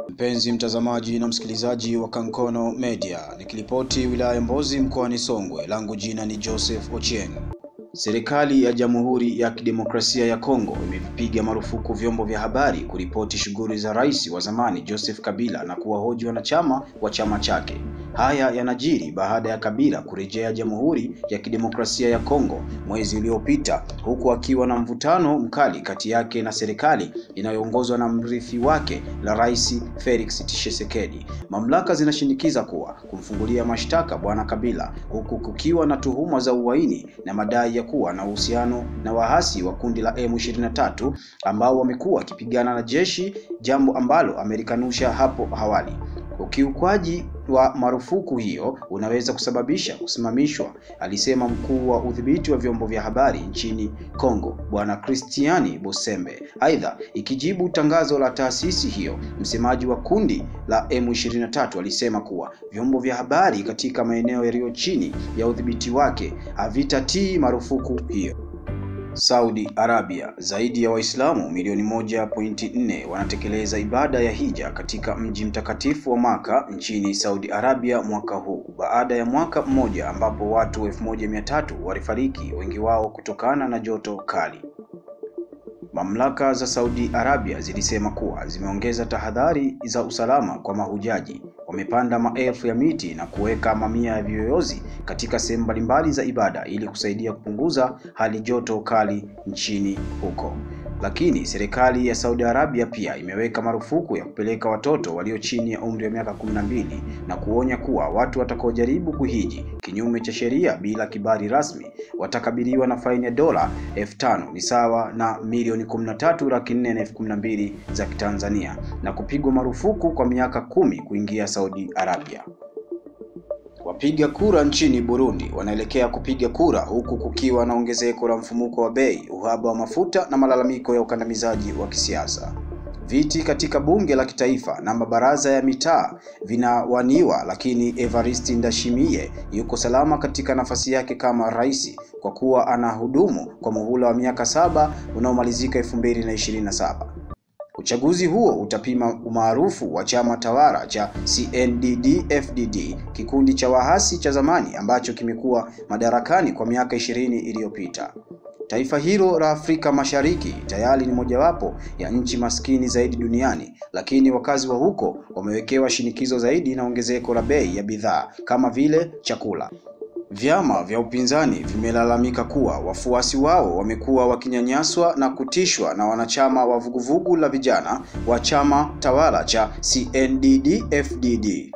Mpenzi mtazamaji na msikilizaji wa Kankono Media, nikiripoti wilaya Mbozi mkoani Songwe, langu jina ni Joseph Ochieng. Serikali ya Jamhuri ya Kidemokrasia ya Kongo imevipiga marufuku vyombo vya habari kuripoti shughuli za rais wa zamani Joseph Kabila na kuwahoji wanachama wa chama chake. Haya yanajiri baada ya Kabila kurejea Jamhuri ya Kidemokrasia ya Kongo mwezi uliopita, huku akiwa na mvutano mkali kati yake na serikali inayoongozwa na mrithi wake la Rais Felix Tshisekedi. Mamlaka zinashinikiza kuwa kumfungulia mashtaka bwana Kabila, huku kukiwa na tuhuma za uhaini na madai ya kuwa na uhusiano na waasi wa kundi la M23 ambao wamekuwa wakipigana na jeshi, jambo ambalo amerikanusha hapo awali. Ukiukwaji wa marufuku hiyo unaweza kusababisha kusimamishwa, alisema mkuu wa udhibiti wa vyombo vya habari nchini Kongo, bwana Christiani Bosembe. Aidha, ikijibu tangazo la taasisi hiyo, msemaji wa kundi la M23 alisema kuwa vyombo vya habari katika maeneo yaliyo chini ya udhibiti wake havitatii marufuku hiyo. Saudi Arabia, zaidi ya Waislamu milioni 1.4 wanatekeleza ibada ya hija katika mji mtakatifu wa Maka nchini Saudi Arabia mwaka huu, baada ya mwaka mmoja ambapo watu 1300 walifariki, wengi wao kutokana na joto kali. Mamlaka za Saudi Arabia zilisema kuwa zimeongeza tahadhari za usalama kwa mahujaji. Wamepanda maelfu ya miti na kuweka mamia ya viyoyozi katika sehemu mbalimbali za ibada ili kusaidia kupunguza hali joto kali nchini huko. Lakini serikali ya Saudi Arabia pia imeweka marufuku ya kupeleka watoto walio chini ya umri wa miaka 12 na kuonya kuwa watu watakaojaribu kuhiji kinyume cha sheria bila kibali rasmi watakabiliwa na faini ya dola 5,000, ni sawa na milioni 13,412 za Kitanzania, na kupigwa marufuku kwa miaka 10 kuingia Saudi Arabia. Wapiga kura nchini Burundi wanaelekea kupiga kura huku kukiwa na ongezeko la mfumuko wa bei, uhaba wa mafuta na malalamiko ya ukandamizaji wa kisiasa. Viti katika bunge la kitaifa na mabaraza ya mitaa vinawaniwa, lakini Evariste Ndayishimiye yuko salama katika nafasi yake kama rais kwa kuwa anahudumu kwa muhula wa miaka 7 unaomalizika 2027. Uchaguzi huo utapima umaarufu wa chama tawala cha CNDD-FDD, kikundi cha waasi cha zamani ambacho kimekuwa madarakani kwa miaka 20 iliyopita. Taifa hilo la Afrika Mashariki tayari ni mojawapo ya nchi maskini zaidi duniani, lakini wakazi wa huko wamewekewa shinikizo zaidi na ongezeko la bei ya bidhaa kama vile chakula. Vyama vya upinzani vimelalamika kuwa wafuasi wao wamekuwa wakinyanyaswa na kutishwa na wanachama wa vuguvugu la vijana wa chama tawala cha CNDD-FDD.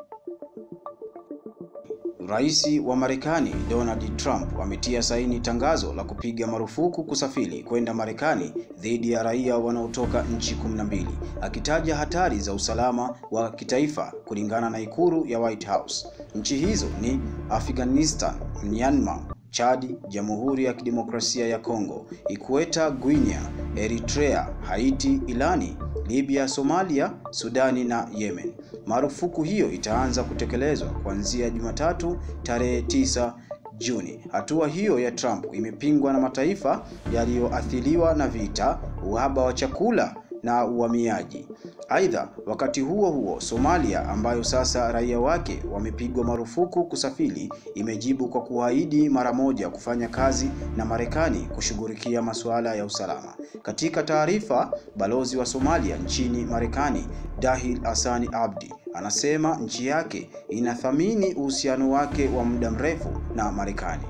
Rais wa Marekani Donald Trump ametia saini tangazo la kupiga marufuku kusafiri kwenda Marekani dhidi ya raia wanaotoka nchi 12, akitaja hatari za usalama wa kitaifa kulingana na ikulu ya White House. Nchi hizo ni Afghanistan, Myanmar, Chad, Jamhuri ya Kidemokrasia ya Kongo, Equatorial Guinea, Eritrea, Haiti, Irani, Libya, Somalia, Sudani na Yemen. Marufuku hiyo itaanza kutekelezwa kuanzia Jumatatu tarehe 9 Juni. Hatua hiyo ya Trump imepingwa na mataifa yaliyoathiriwa na vita, uhaba wa chakula na uhamiaji. Aidha, wakati huo huo, Somalia ambayo sasa raia wake wamepigwa marufuku kusafiri, imejibu kwa kuahidi mara moja kufanya kazi na Marekani kushughulikia masuala ya usalama. Katika taarifa, balozi wa Somalia nchini Marekani, Dahil Hassan Abdi, anasema nchi yake inathamini uhusiano wake wa muda mrefu na Marekani.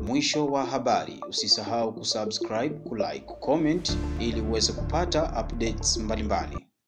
Mwisho wa habari. Usisahau kusubscribe, kulike, comment ili uweze kupata updates mbalimbali.